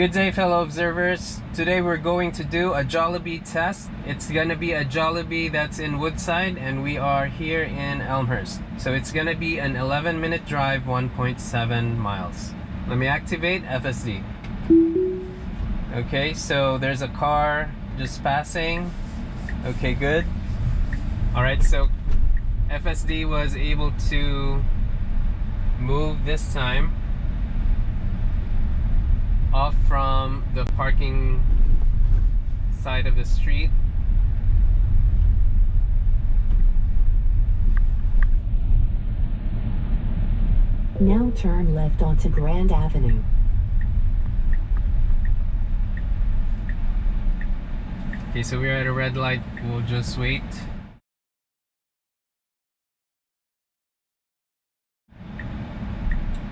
Good day, fellow observers. Today we're going to do a Jollibee test. It's gonna be a Jollibee that's in Woodside and we are here in Elmhurst. So it's gonna be an 11-minute drive, 1.7 miles. Let me activate FSD. Okay, so there's a car just passing. Okay, good. Alright, so FSD was able to move this time off from the parking side of the street. Now turn left onto Grand Avenue. Okay, so we're at a red light. We'll just wait.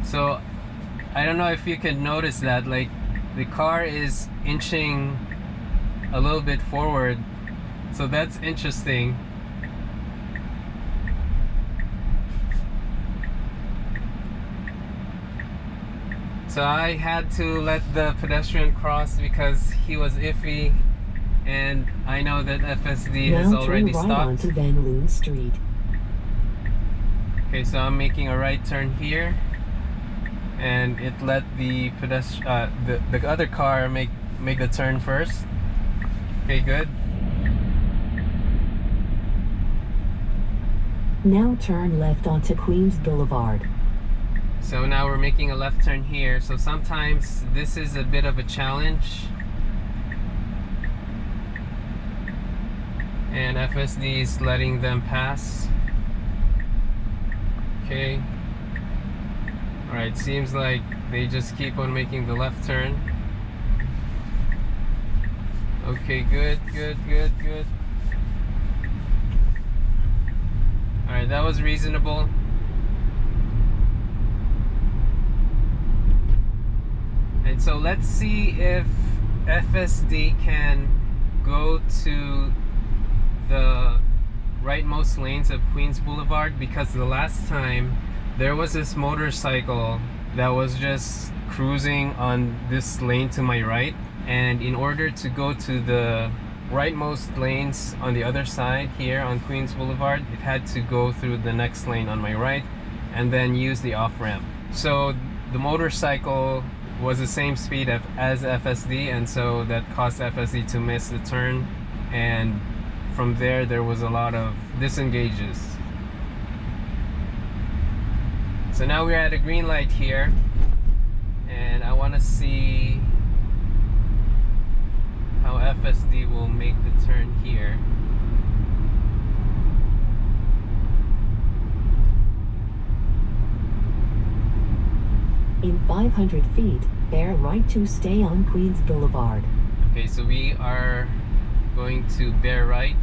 So I don't know if you can notice that, like, the car is inching a little bit forward, so that's interesting. So I had to let the pedestrian cross because he was iffy, and I know that FSD has already stopped. Now turn right onto Loon St. Okay, so I'm making a right turn here, and it let the pedestrian, the other car make the turn first. Okay, good. Now turn left onto Queens Blvd. So now we're making a left turn here. So sometimes this is a bit of a challenge, and FSD is letting them pass. Okay. Alright, seems like they just keep on making the left turn. Okay, good. Alright, that was reasonable. And so let's see if FSD can go to the rightmost lanes of Queens Blvd, because the last time there was this motorcycle that was just cruising on this lane to my right, and in order to go to the rightmost lanes on the other side here on Queens Blvd, it had to go through the next lane on my right and then use the off-ramp. So the motorcycle was the same speed as FSD, and so that caused FSD to miss the turn, and from there was a lot of disengages. So now we're at a green light here, and I want to see how FSD will make the turn here. In 500 feet, bear right to stay on Queens Blvd. Okay, so we are going to bear right.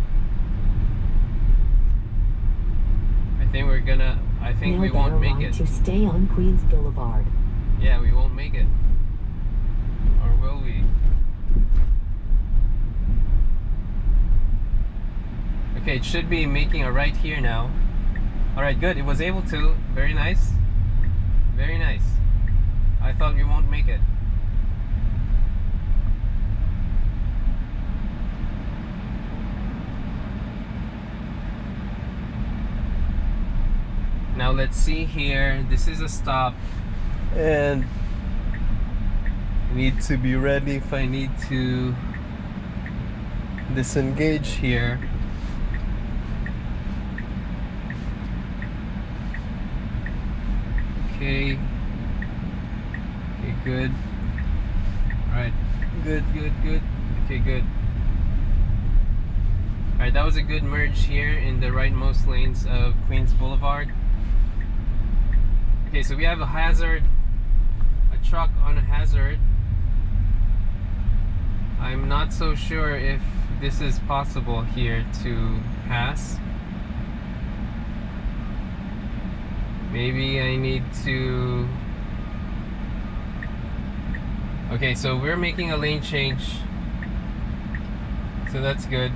I think we won't make it. To stay on Queens Blvd. Yeah, we won't make it. Or will we? Okay, it should be making a right here now. Alright, good. It was able to. Very nice. Very nice. I thought we won't make it. Now let's see here. This is a stop, and need to be ready if I need to disengage here. Okay, good. Alright, good. Okay, good. Alright, that was a good merge here in the rightmost lanes of Queens Blvd. Okay, so we have a hazard, a truck on a hazard. I'm not so sure if this is possible here to pass. Maybe I need to... Okay, so we're making a lane change, so that's good.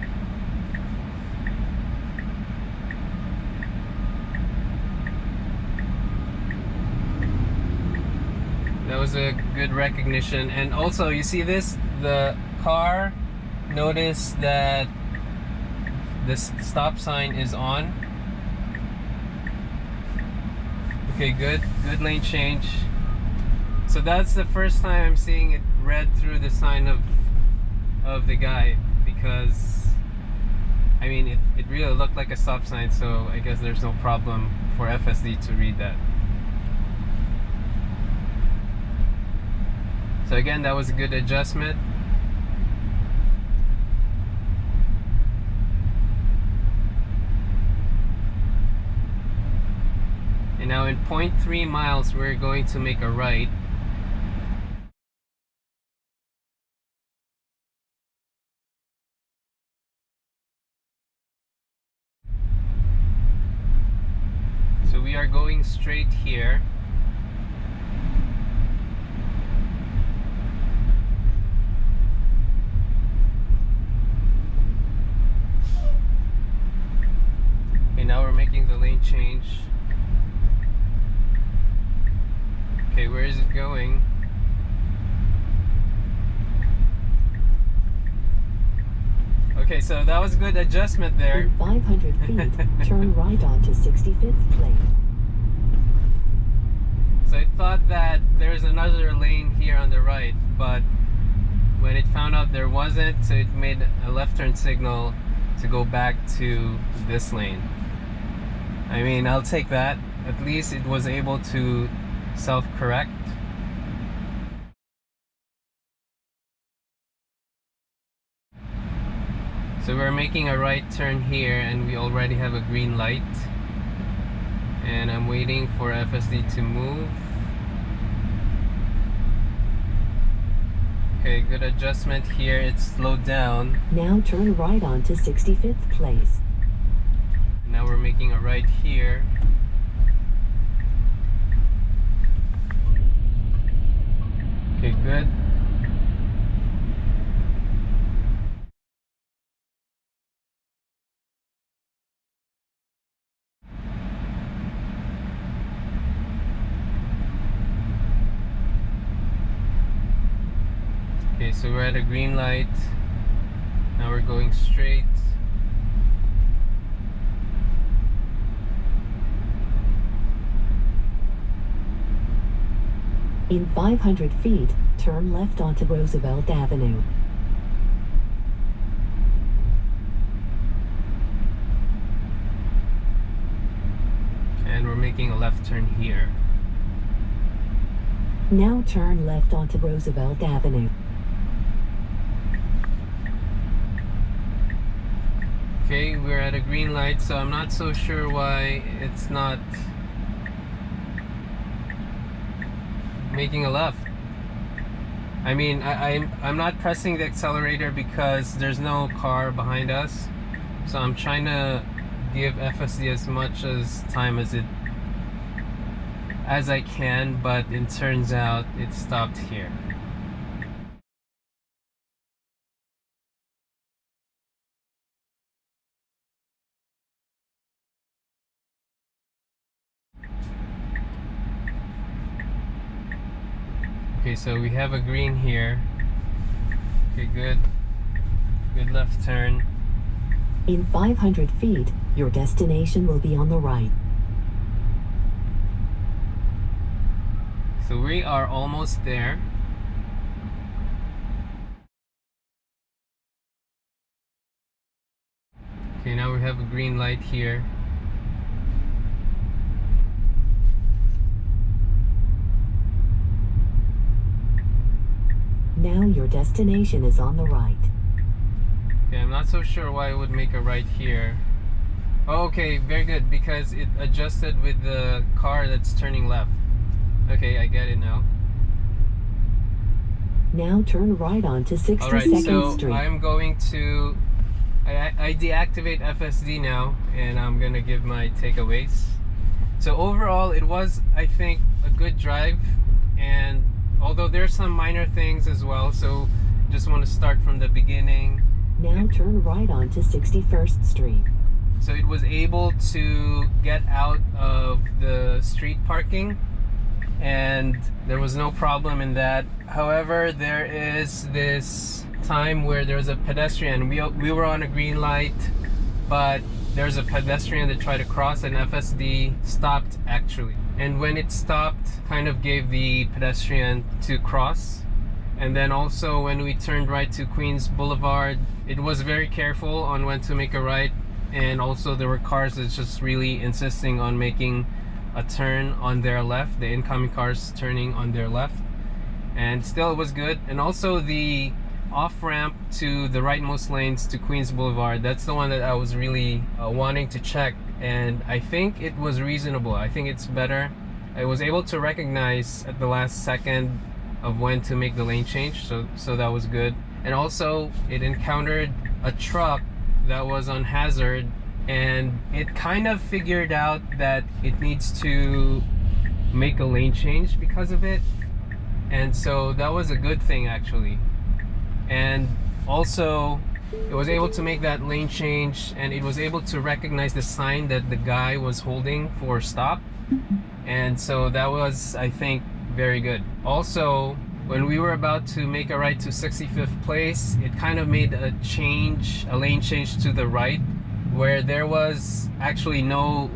That was a good recognition. And also, you see this? The car noticed that this stop sign is on. Okay, good lane change. So that's the first time I'm seeing it read through the sign of the guy, because I mean it really looked like a stop sign, so I guess there's no problem for FSD to read that. So again, that was a good adjustment. And now in 0.3 miles, we're going to make a right. So we are going straight here. Okay, now we're making the lane change. Okay, where is it going? Okay, so that was a good adjustment there. In 500 feet, turn right onto 65th Place. So it thought that there's another lane here on the right, but when it found out there wasn't, so it made a left turn signal to go back to this lane. I mean, I'll take that. At least it was able to self-correct. So we're making a right turn here, and we already have a green light, and I'm waiting for FSD to move. Okay, good adjustment here. It's slowed down. Now turn right onto 65th Place. Now we're making a right here. Okay, good. Okay, so we're at a green light. Now we're going straight. In 500 feet, turn left onto Roosevelt Avenue. And we're making a left turn here. Now turn left onto Roosevelt Avenue. Okay, we're at a green light, so I'm not so sure why it's not making a left. I mean, I'm not pressing the accelerator because there's no car behind us, so I'm trying to give FSD as much as time as I can, but it turns out it stopped here. Okay, so we have a green here. Okay, good left turn. In 500 feet, your destination will be on the right. So we are almost there. Okay, now we have a green light here. Now your destination is on the right. Okay, I'm not so sure why it would make a right here. Oh, okay, very good, because it adjusted with the car that's turning left. Okay, I get it now. Now turn right onto 62nd Alright, so Street. I'm going to... I deactivate FSD now, and I'm gonna give my takeaways. So overall, it was, I think, a good drive, and although there's some minor things as well, so just want to start from the beginning. Now turn right onto 61st Street. So it was able to get out of the street parking, and there was no problem in that. However, there is this time where there's a pedestrian. We were on a green light, but there's a pedestrian that tried to cross, and FSD stopped actually. And when it stopped, kind of gave the pedestrian to cross. And then also when we turned right to Queens Boulevard, it was very careful on when to make a right. And also there were cars that's just really insisting on making a turn on their left, the incoming cars turning on their left. And still it was good. And also the off-ramp to the rightmost lanes to Queens Boulevard, that's the one that I was really wanting to check, and I think it was reasonable. I think it's better. I was able to recognize at the last second of when to make the lane change, so that was good. And also it encountered a truck that was on hazard, and it kind of figured out that it needs to make a lane change because of it, and so that was a good thing actually. And also it was able to make that lane change, and it was able to recognize the sign that the guy was holding for stop, and so that was, I think, very good. Also, when we were about to make a right to 65th place, it kind of made a lane change to the right, where there was actually no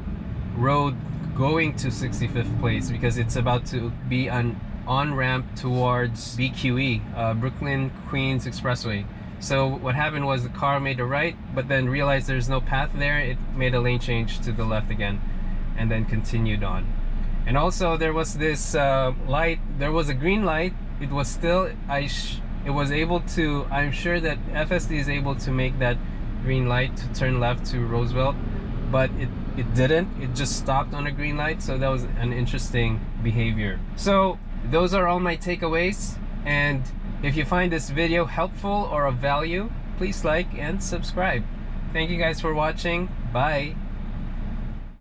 road going to 65th place because it's about to be an on-ramp towards BQE, Brooklyn Queens Expressway. So what happened was the car made a right, but then realized there's no path there. It made a lane change to the left again, and then continued on. And also there was this light. There was a green light. It was still, it was able to, I'm sure that FSD is able to make that green light to turn left to Roosevelt, but it didn't. It just stopped on a green light. So that was an interesting behavior. So those are all my takeaways, and if you find this video helpful or of value, please like and subscribe. Thank you guys for watching. Bye.